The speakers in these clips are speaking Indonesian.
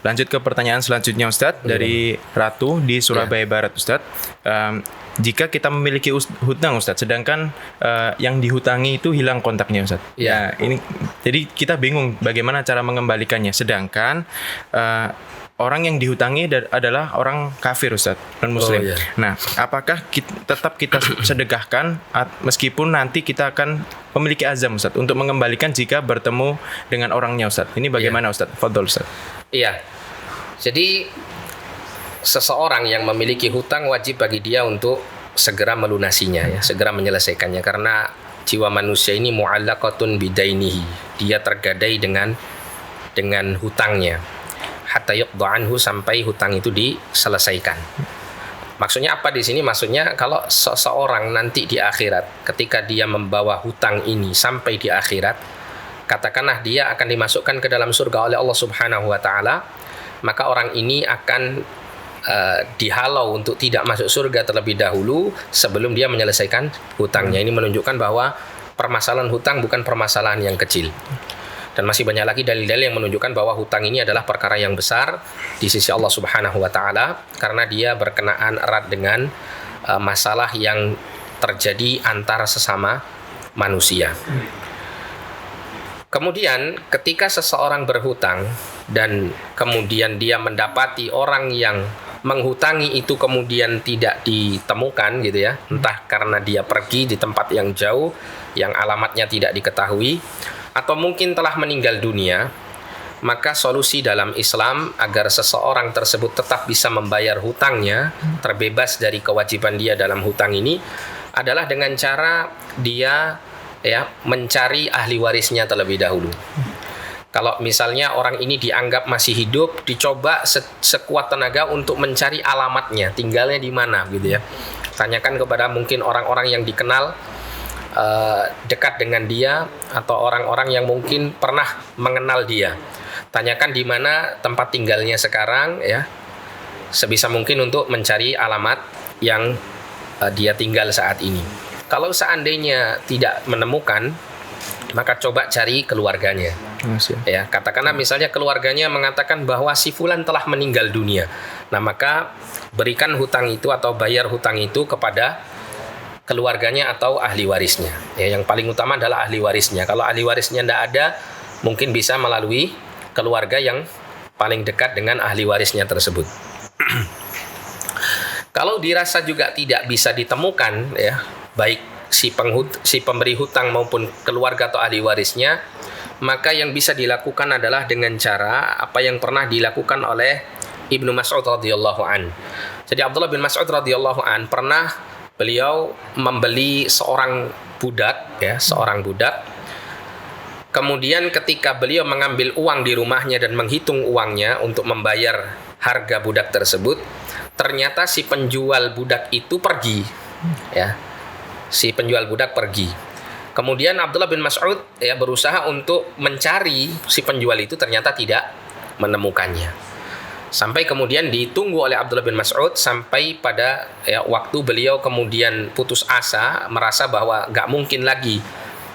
Lanjut ke pertanyaan selanjutnya Ustadz dari Ratu di Surabaya Barat Ustadz. Jika kita memiliki hutang Ustadz, sedangkan yang dihutangi itu hilang kontaknya Ustadz. Ya, ini jadi kita bingung bagaimana cara mengembalikannya. Sedangkan orang yang dihutangi adalah orang kafir Ustadz, non-muslim. Nah, apakah tetap kita sedekahkan meskipun nanti kita akan memiliki azam Ustadz untuk mengembalikan jika bertemu dengan orangnya Ustadz? Ini bagaimana Ustadz? Fadhol Ustadz. Iya. Jadi seseorang yang memiliki hutang wajib bagi dia untuk segera melunasinya, ya, segera menyelesaikannya, karena jiwa manusia ini mu'allaqatun bidainihi. Dia tergadai dengan hutangnya. Hatta yuqda anhu, sampai hutang itu diselesaikan. Maksudnya apa di sini? Maksudnya kalau seseorang nanti di akhirat, ketika dia membawa hutang ini sampai di akhirat, katakanlah dia akan dimasukkan ke dalam surga oleh Allah Subhanahu wa taala, maka orang ini akan dihalau untuk tidak masuk surga terlebih dahulu sebelum dia menyelesaikan hutangnya. Ini menunjukkan bahwa permasalahan hutang bukan permasalahan yang kecil. Dan masih banyak lagi dalil-dalil yang menunjukkan bahwa hutang ini adalah perkara yang besar di sisi Allah Subhanahu wa taala, karena dia berkenaan erat dengan masalah yang terjadi antara sesama manusia. Kemudian ketika seseorang berhutang dan kemudian dia mendapati orang yang menghutangi itu kemudian tidak ditemukan gitu ya, entah karena dia pergi di tempat yang jauh yang alamatnya tidak diketahui, atau mungkin telah meninggal dunia, maka solusi dalam Islam agar seseorang tersebut tetap bisa membayar hutangnya, terbebas dari kewajiban dia dalam hutang ini, adalah dengan cara dia mencari ahli warisnya terlebih dahulu. Kalau misalnya orang ini dianggap masih hidup, dicoba sekuat tenaga untuk mencari alamatnya, tinggalnya di mana gitu ya. Tanyakan kepada mungkin orang-orang yang dikenal dekat dengan dia, atau orang-orang yang mungkin pernah mengenal dia. Tanyakan di mana tempat tinggalnya sekarang ya, sebisa mungkin untuk mencari alamat yang dia tinggal saat ini. Kalau seandainya tidak menemukan, maka coba cari keluarganya. Ya, katakanlah misalnya keluarganya mengatakan bahwa si fulan telah meninggal dunia. Nah, maka berikan hutang itu atau bayar hutang itu kepada keluarganya atau ahli warisnya. Ya, yang paling utama adalah ahli warisnya. Kalau ahli warisnya tidak ada, mungkin bisa melalui keluarga yang paling dekat dengan ahli warisnya tersebut. Kalau dirasa juga tidak bisa ditemukan, ya, baik si pemberi hutang maupun keluarga atau ahli warisnya, maka yang bisa dilakukan adalah dengan cara apa yang pernah dilakukan oleh Ibnu Mas'ud radhiyallahu an. Jadi Abdullah bin Mas'ud radhiyallahu an pernah beliau membeli seorang budak, ya, seorang budak. Kemudian ketika beliau mengambil uang di rumahnya dan menghitung uangnya untuk membayar harga budak tersebut, ternyata si penjual budak itu pergi, ya. Si penjual budak pergi. Kemudian Abdullah bin Mas'ud berusaha untuk mencari si penjual itu, ternyata tidak menemukannya. Sampai kemudian ditunggu oleh Abdullah bin Mas'ud sampai pada waktu beliau kemudian putus asa, merasa bahwa gak mungkin lagi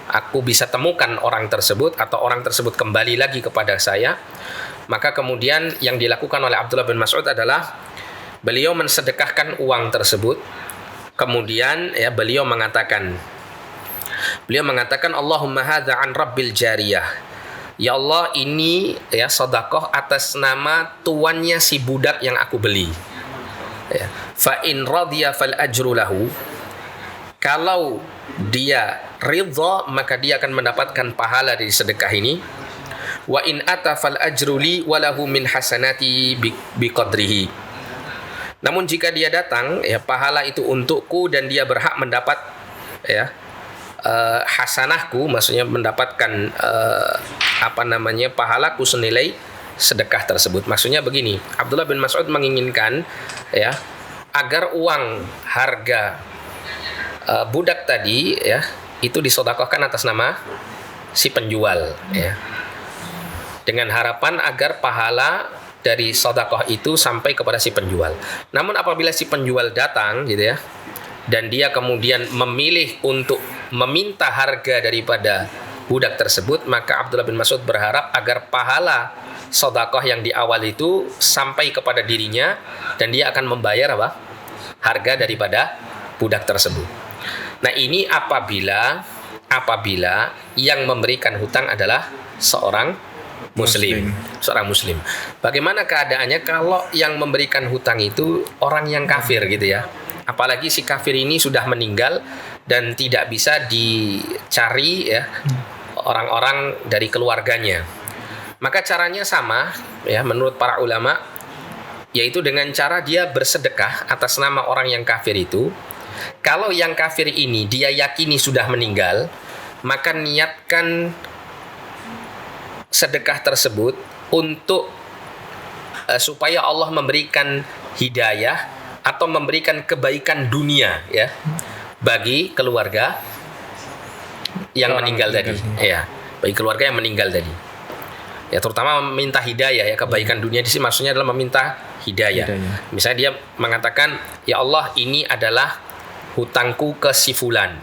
aku bisa temukan orang tersebut atau orang tersebut kembali lagi kepada saya. Maka kemudian yang dilakukan oleh Abdullah bin Mas'ud adalah beliau mensedekahkan uang tersebut. Kemudian beliau mengatakan Allahumma hadza an rabbil jariyah. Ya Allah, ini sedekah atas nama tuannya si budak yang aku beli. Fa in radiya fal ajru lahu. Kalau dia ridha, maka dia akan mendapatkan pahala dari sedekah ini. Wa in ata fal ajru li wa lahu min hasanati biqadrihi. Namun jika dia datang, pahala itu untukku dan dia berhak mendapat hasanahku, maksudnya mendapatkan pahalaku senilai sedekah tersebut. Maksudnya begini, Abdullah bin Mas'ud menginginkan agar uang harga budak tadi itu disedekahkan atas nama si penjual, dengan harapan agar pahala dari sedekah itu sampai kepada si penjual. Namun apabila si penjual datang dan dia kemudian memilih untuk meminta harga daripada budak tersebut, maka Abdullah bin Mas'ud berharap agar pahala sedekah yang di awal itu sampai kepada dirinya dan dia akan membayar apa? Harga daripada budak tersebut. Nah, ini apabila yang memberikan hutang adalah seorang muslim. Seorang muslim. Bagaimana keadaannya kalau yang memberikan hutang itu orang yang kafir gitu ya? Apalagi si kafir ini sudah meninggal dan tidak bisa dicari ya orang-orang dari keluarganya. Maka caranya sama ya menurut para ulama, yaitu dengan cara dia bersedekah atas nama orang yang kafir itu. Kalau yang kafir ini dia yakini sudah meninggal, maka niatkan sedekah tersebut untuk supaya Allah memberikan hidayah atau memberikan kebaikan dunia ya bagi keluarga yang meninggal tadi. Ya, bagi keluarga yang meninggal tadi. Ya, terutama meminta hidayah ya, kebaikan dunia di sini maksudnya adalah meminta hidayah. Misalnya dia mengatakan, "Ya Allah, ini adalah hutangku ke si fulan.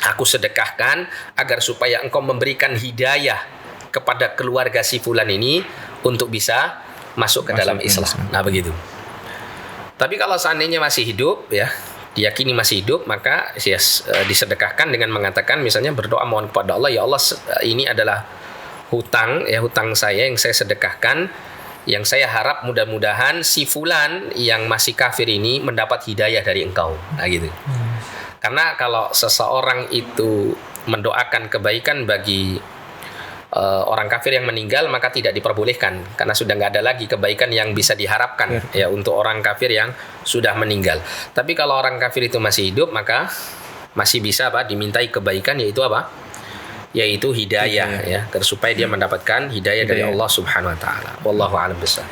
Aku sedekahkan agar supaya engkau memberikan hidayah kepada keluarga si fulan ini untuk bisa masuk ke dalam Islam." Nah, begitu. Tapi kalau seandainya masih hidup ya, diyakini masih hidup, maka ya, disedekahkan dengan mengatakan misalnya berdoa mohon kepada Allah, "Ya Allah, ini adalah hutang saya yang saya sedekahkan, yang saya harap mudah-mudahan si fulan yang masih kafir ini mendapat hidayah dari engkau." Nah, gitu. Karena kalau seseorang itu mendoakan kebaikan bagi orang kafir yang meninggal, maka tidak diperbolehkan karena sudah nggak ada lagi kebaikan yang bisa diharapkan ya untuk orang kafir yang sudah meninggal. Tapi kalau orang kafir itu masih hidup, maka masih bisa dimintai kebaikan, yaitu apa? Yaitu hidayah ya, supaya dia mendapatkan hidayah dari Allah Subhanahu wa taala. Wallahu a'lam bishawab.